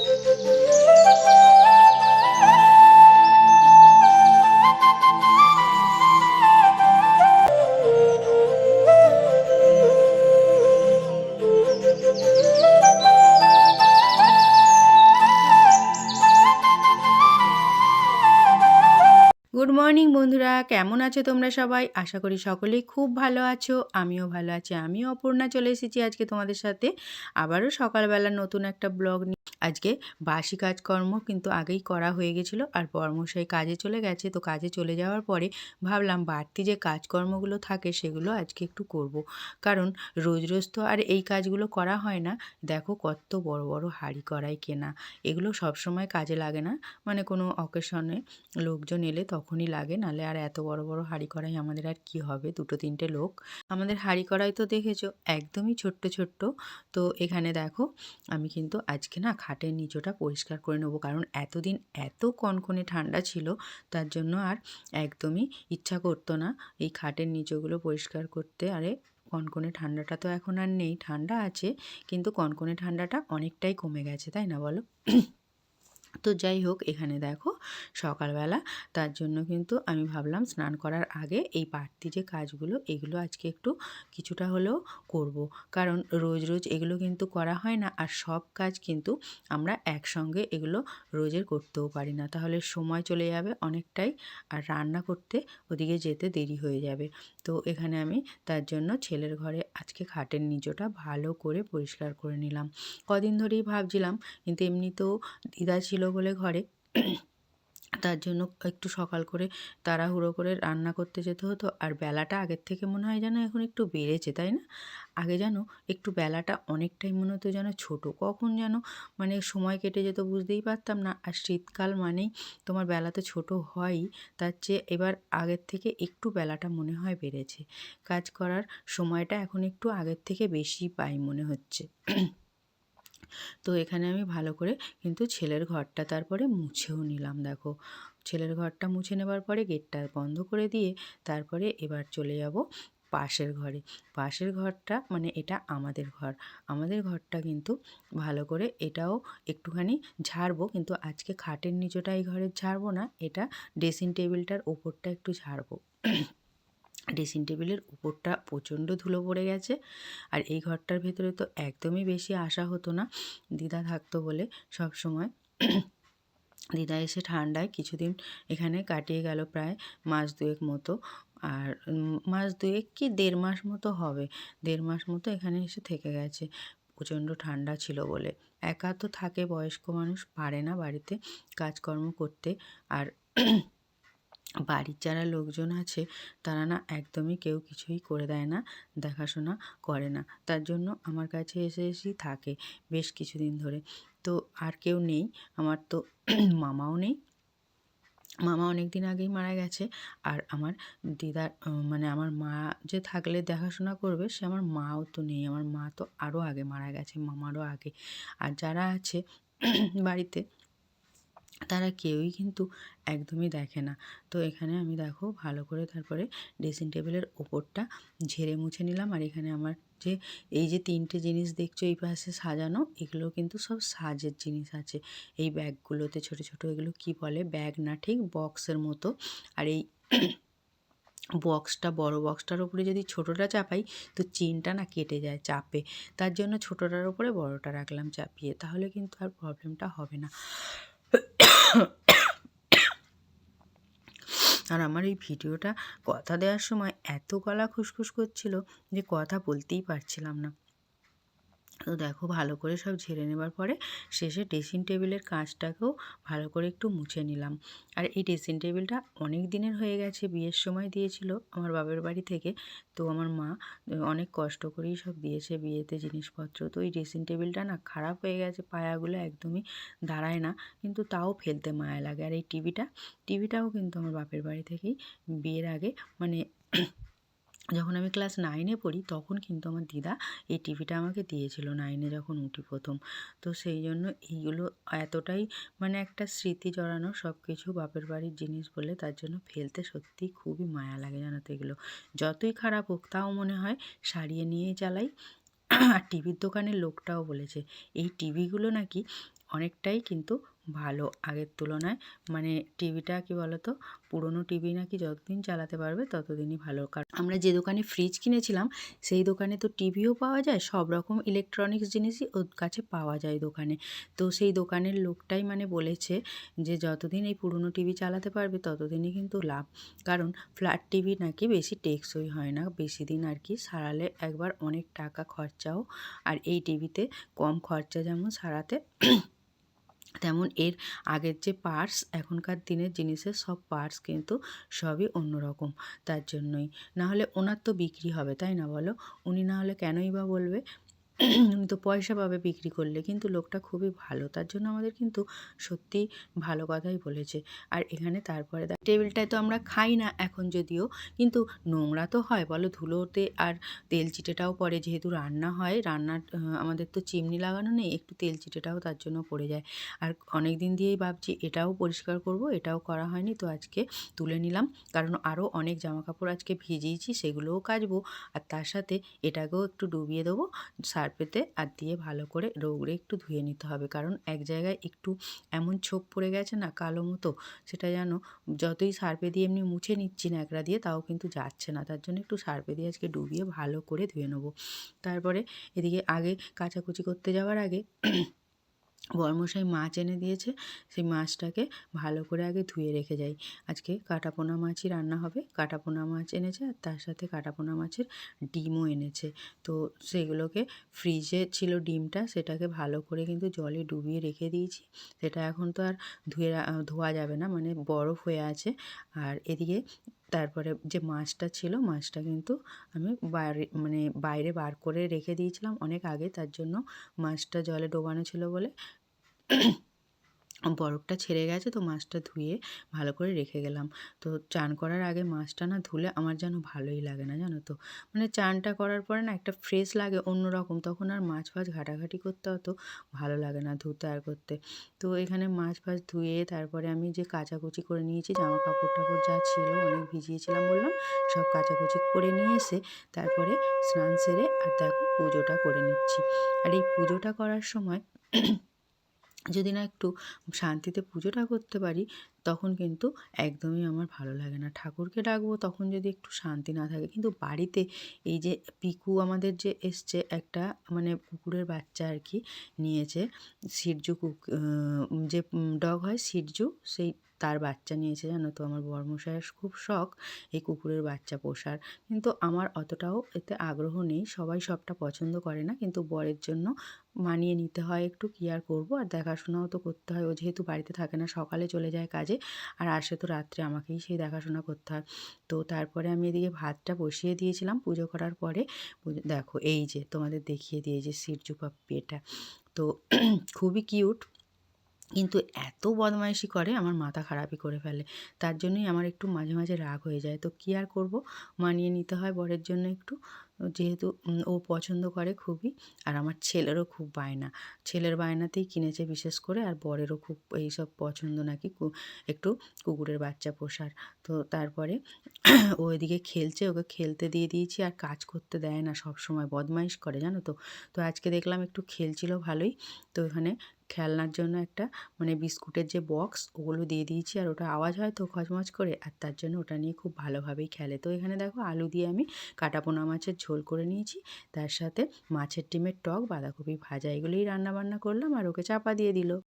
Good morning বন্ধুরা, কেমন আছো তোমরা সবাই? আশা করি সকলেই খুব ভালো আছো। আমিও ভালো আছি। আমিও অপর্ণা চলে এসেছি আজকে তোমাদের সাথে আবারও সকালবেলা নতুন একটা ব্লগ নিয়ে। আজকে বাসি কাজকর্ম কিন্তু আগেই করা হয়ে গেছিলো, আর বর্মশাই কাজে চলে গেছে। তো কাজে চলে যাওয়ার পরে ভাবলাম বাড়তি যে কাজকর্মগুলো থাকে সেগুলো আজকে একটু করব। কারণ রোজ রোজ তো আর এই কাজগুলো করা হয় না। দেখো কত বড় বড় হাঁড়ি কড়াই কেনা, এগুলো সবসময় কাজে লাগে না, মানে কোনো অকেশনে লোকজন এলে তখনই লাগে, নাহলে আর এত বড় বড় হাঁড়ি কড়াই আমাদের আর কি হবে, দুটো তিনটে লোক। আমাদের হাঁড়ি কড়াই তো দেখেছো একদমই ছোট্ট ছোট্ট। তো এখানে দেখো আমি কিন্তু আজকে না খাটের নিচটা পরিষ্কার করে নেবো, কারণ এতদিন এত কনকনে ঠান্ডা ছিল, তার জন্য আর একদমই ইচ্ছা করতো না এই খাটের নিচগুলো পরিষ্কার করতে। আরে কনকনে ঠান্ডাটা তো এখন আর নেই, ঠান্ডা আছে কিন্তু কনকনে ঠান্ডাটা অনেকটাই কমে গেছে, তাই না বলো? তো যাই হোক, এখানে দেখো সকালবেলা তার জন্য কিন্তু আমি ভাবলাম স্নান করার আগে এই বাড়তি যে কাজগুলো এগুলো আজকে একটু কিছুটা হলেও করব। কারণ রোজ রোজ এগুলো কিন্তু করা হয় না, আর সব কাজ কিন্তু আমরা একসঙ্গে এগুলো রোজের করতেও পারি না, তাহলে সময় চলে যাবে অনেকটাই, আর রান্না করতে ওদিকে যেতে দেরি হয়ে যাবে। তো এখানে আমি তার জন্য ছেলের ঘরে আজকে খাটের নিচটা ভালো করে পরিষ্কার করে নিলাম। কদিন ধরেই ভাবছিলাম, কিন্তু এমনিতেও দিদা ছিল বলে ঘরে, তার জন্য একটু সকাল করে তাড়াহুড়ো করে রান্না করতে যেতে হতো। আর বেলাটা আগের থেকে মনে হয় যেন এখন একটু বেড়েছে, তাই না? আগে যেন একটু বেলাটা অনেকটাই মনে হতো যেন ছোটো, কখন যেন মানে সময় কেটে যেত বুঝতেই পারতাম না। আর শীতকাল মানেই তোমার বেলা তো ছোটো হয়ই, তার চেয়ে এবার আগের থেকে একটু বেলাটা মনে হয় বেড়েছে। কাজ করার সময়টা এখন একটু আগের থেকে বেশি পাই মনে হচ্ছে। তো এখানে আমি ভালো করে কিন্তু ছেলের ঘরটা তারপরে মুছেও নিলাম। দেখো ছেলের ঘরটা মুছে নেবার পরে গেটটা বন্ধ করে দিয়ে তারপরে এবার চলে যাব পাশের ঘরে। পাশের ঘরটা মানে এটা আমাদের ঘর, আমাদের ঘরটা কিন্তু ভালো করে এটাও একটুখানি ঝাড়বো, কিন্তু আজকে খাটের নিচটা এই ঘরের ঝাড়বো না, এটা ড্রেসিং টেবিলটার ওপরটা একটু ঝাড়বো। ড্রেসিং টেবিলের উপরটা প্রচণ্ড ধুলো পড়ে গেছে, আর এই ঘরটার ভেতরে তো একদমই বেশি আসা হতো না, দিদা থাকতো বলে সব সময়। দিদা এসে ঠান্ডায় কিছুদিন এখানে কাটিয়ে গেল, প্রায় মাস দুয়েক মতো। আর মাস দুয়েক কি 1.5 মাস মতো হবে, 1.5 মাস মতো এখানে এসে থেকে গেছে। প্রচণ্ড ঠান্ডা ছিল বলে, একা তো থাকে, বয়স্ক মানুষ পারে না বাড়িতে কাজকর্ম করতে। আর বাড়ির যারা লোকজন আছে তারা না একদমই কেউ কিছুই করে দেয় না, দেখাশোনা করে না, তার জন্য আমার কাছে এসে এসেই থাকে বেশ কিছুদিন ধরে। তো আর কেউ নেই আমার, তো মামাও নেই, মামা অনেক দিন আগেই মারা গেছে। আর আমার দিদার মানে আমার মা যে থাকলে দেখাশোনা করবে, সে আমার মাও তো নেই, আমার মা তো আরও আগে মারা গেছে, মামারও আগে। আর যারা আছে বাড়িতে তারা কেউই কিন্তু একদমই দেখে না। তো এখানে আমি দেখো ভালো করে তারপরে ড্রেসিং টেবিলের ওপরটা ঝেড়ে মুছে নিলাম। আর এখানে আমার যে এই যে 3টে জিনিস দেখছো এই পাশে সাজানো, এগুলো কিন্তু সব সাজের জিনিস আছে। এই ব্যাগগুলোতে ছোট ছোট, এগুলো কি বলে, ব্যাগ না ঠিক বক্সের মতো। আর এই বক্সটা, বড় বক্সটার উপরে যদি ছোটোটা চাপাই তো চেনটা না কেটে যায় চাপে, তার জন্য ছোটোটার উপরে বড়টা রাখলাম চাপিয়ে, তাহলে কিন্তু আর প্রবলেমটা হবে না। আর আমার এই ভিডিওটা কথা দেওয়ার সময় এত গলা খুসখুস করছিল যে কথা বলতেই পারছিলাম না। তো দেখো ভালো করে সব ঝেড়ে নেবার পরে শেষে ড্রেসিং টেবিলের কাঁচটাকেও ভালো করে একটু মুছে নিলাম। আর এই ড্রেসিং টেবিলটা অনেক দিনের হয়ে গেছে, বিয়ের সময় দিয়েছিল আমার বাবার বাড়ি থেকে। তো আমার মা অনেক কষ্ট করেই সব দিয়েছে বিয়েতে জিনিসপত্র। তো এই ড্রেসিং টেবিলটা না খারাপ হয়ে গেছে, পায়াগুলো একদমই দাঁড়ায় না, কিন্তু তাও ফেলতে মায়া লাগে। আর এই টিভিটাও কিন্তু আমার বাপের বাড়ি থেকেই বিয়ের আগে, মানে যখন আমি ক্লাস 9-এ পড়ি তখন কিন্তু আমার দিদা এই টিভিটা আমাকে দিয়েছিল, 9-এ যখন উঠি প্রথম। তো সেই জন্য এইগুলো এতটাই মানে একটা স্মৃতি জড়ানো সব কিছু বাপের বাড়ির জিনিস বলে, তার জন্য ফেলতে সত্যিই খুবই মায়া লাগে জানো তো। এগুলো যতই খারাপ হোক তাও মনে হয় সারিয়ে নিয়েই চালাই। আর টিভির দোকানের লোকটাও বলেছে এই টিভিগুলো নাকি অনেকটাই কিন্তু ভালো আগের তুলনায়। মানে টিভিটা কি বলো তো, পুরনো টিভি নাকি যতদিন চালাতে পারবে ততদিনই ভালো। কারণ আমরা যে দোকানে ফ্রিজ কিনেছিলাম সেই দোকানে তো টিভিও পাওয়া যায়, সব রকম ইলেকট্রনিক্স জিনিসই ওর কাছে পাওয়া যায় দোকানে। তো সেই দোকানের লোকটাই মানে বলেছে যে যতদিন এই পুরনো টিভি চালাতে পারবে ততদিনই কিন্তু লাভ। কারণ ফ্ল্যাট টিভি নাকি বেশি টেকসই হয় না, বেশি দিন আর কি সারালে একবার অনেক টাকা খরচাও। আর এই টিভিতে কম খরচা যেমন সারাতে তেমন এর আগের যে পার্টস, এখনকার দিনের জিনিসের সব পার্টস কিন্তু সবই অন্যরকম। তার জন্যই, নাহলে ওনার তো বিক্রি হবে তাই না বলো? উনি না হলে কেনই বা বলবে? উনি তো পয়সা পাবে বিক্রি করলে। কিন্তু লোকটা খুবই ভালো, তার জন্য আমাদের কিন্তু সত্যিই ভালো কথাই বলেছে। আর এখানে তারপরে টেবিলটায় তো আমরা খাই না এখন যদিও, কিন্তু নোংরা তো হয় বলো, ধুলোতে আর তেল চিটেটাও পড়ে। যেহেতু রান্না হয়, রান্নার আমাদের তো চিমনি লাগানো নেই, একটু তেল চিটেটাও তার জন্য পড়ে যায়। আর অনেক দিন দিয়েই ভাবছি এটাও পরিষ্কার করব, এটাও করা হয়নি, তো আজকে তুলে নিলাম। কারণ আরও অনেক জামাকাপড় আজকে ভিজিয়েছি, সেগুলোও কাচবো। আর তার সাথে এটাকেও একটু ডুবিয়ে দেবো সার্ফেতে, আর দিয়ে ভালো করে রগড়ে একটু ধুয়ে নিতে হবে। কারণ এক জায়গায় একটু এমন ছোপ পড়ে গেছে না কালো মতো, সেটা যেন যতই সার্ফে দিয়ে এমনি মুছে নিচ্ছি ন্যাকড়া দিয়ে তাও কিন্তু যাচ্ছে না। তার জন্য একটু সার্ফে দিয়ে আজকে ডুবিয়ে ভালো করে ধুয়ে নেবো। তারপরে এদিকে আগে কাচাকুচি করতে যাওয়ার আগে বরমশাই মাছ এনে দিয়েছে, সেই মাছটাকে ভালো করে আগে ধুয়ে রেখে যাই। আজকে কাটাপোনা মাছই রান্না হবে। কাটাপোনা মাছ এনেছে আর তার সাথে কাটাপোনা মাছের ডিমও এনেছে। তো সেগুলোকে, ফ্রিজে ছিল ডিমটা, সেটাকে ভালো করে কিন্তু জলে ডুবিয়ে রেখে দিয়েছি। সেটা এখন তো আর ধোয়া যাবে না, মানে বরফ হয়ে আছে। আর এদিকে তারপরে যে মাছটা ছিল, মাছটা কিন্তু আমি বাইরে বার করে রেখে দিয়েছিলাম অনেক আগে, তার জন্য মাছটা জলে ডোবানো ছিল বলে বরফটা ছেড়ে গেছে। তো মাছটা ধুয়ে ভালো করে রেখে গেলাম। তো চান করার আগে মাছটা না ধুলে আমার যেন ভালোই লাগে না, জানো তো? মানে চানটা করার পরে না একটা ফ্রেশ লাগে অন্যরকম, তখন আর মাছ ফাছ ঘাটাঘাটি করতে অত ভালো লাগে না ধুতে আর করতে। তো এখানে মাছ ফাছ ধুয়ে তারপরে আমি যে কাচাকুচি করে নিয়েছি, জামা কাপড় টাপড় যা ছিল অনেক ভিজিয়েছিলাম বললাম, সব কাচাকুচি করে নিয়ে এসে তারপরে স্নান সেরে আর দেখো পুজোটা করে নিচ্ছি। আর এই পুজোটা করার সময় যদি না একটু শান্তিতে পুজোটা করতে পারি, তখন কিন্তু একদমই আমার ভালো লাগে না। ঠাকুরকে ডাকবো তখন যদি একটু শান্তি না থাকে। কিন্তু বাড়িতে এই যে পিকু আমাদের যে এসছে একটা, মানে কুকুরের বাচ্চা আর কি নিয়েছে, শিটজু যে ডগ হয় শিটজু, সেই তার বাচ্চা নিয়েছে, জানো তো? আমার বরমশাইয়ের খুব শখ এই কুকুরের বাচ্চা পোষার, কিন্তু আমার অতটাও এতে আগ্রহ নেই। সবাই সবটা পছন্দ করে না, কিন্তু বরের জন্য মানিয়ে নিতে হয় একটু, কী আর করবো। আর দেখাশোনাও তো করতে হয়, ও যেহেতু বাড়িতে থাকে না, সকালে চলে যায় কাজে আর আসে তো রাত্রে, আমাকেই সেই দেখাশোনা করতে হয়। তো তারপরে আমি এদিকে ভাতটা বসিয়ে দিয়েছিলাম পুজো করার পরে। দেখো এই যে তোমাদের দেখিয়ে দিয়ে যে শিরজু পাপ্পি এটা তো খুবই কিউট, কিন্তু এত বদমাইশি করে আমার মাথা খারাপই করে ফেলে। তার জন্যই আমার একটু মাঝে মাঝে রাগ হয়ে যায়। তো কী আর করব, মানিয়ে নিতে হয় বরের জন্য একটু। যেহেতু ও পছন্দ করে খুবই। আর আমার ছেলেরও খুব বায়না, ছেলের বায়নাতেই কিনেছে বিশেষ করে। আর বরেরও খুব এইসব পছন্দ নাকি, একটু কুকুরের বাচ্চা পোষার। তো তারপরে ও এদিকে খেলছে, ওকে খেলতে দিয়ে দিয়েছি। আর কাজ করতে দেয় না, সব সময় বদমাইশ করে, জানো তো? তো আজকে দেখলাম একটু খেলছিল ভালোই। তো এখানে খেলনার জন্য একটা, মানে বিস্কুটের যে বক্স, ওগুলো দিয়ে দিয়েছি। আর ওটা আওয়াজ হয় তো খচমচ করে, আর তার জন্য ওটা নিয়ে খুব ভালোভাবেই খেলে। তো এখানে দেখো আলু দিয়ে আমি কাটাপোনা মাছের ঝোল করে নিয়েছি, তার সাথে মাছের ডিমের টক, বাঁধাকপি ভাজা, এগুলোই রান্না বান্না করলাম আর ওকে চাপা দিয়ে দিল।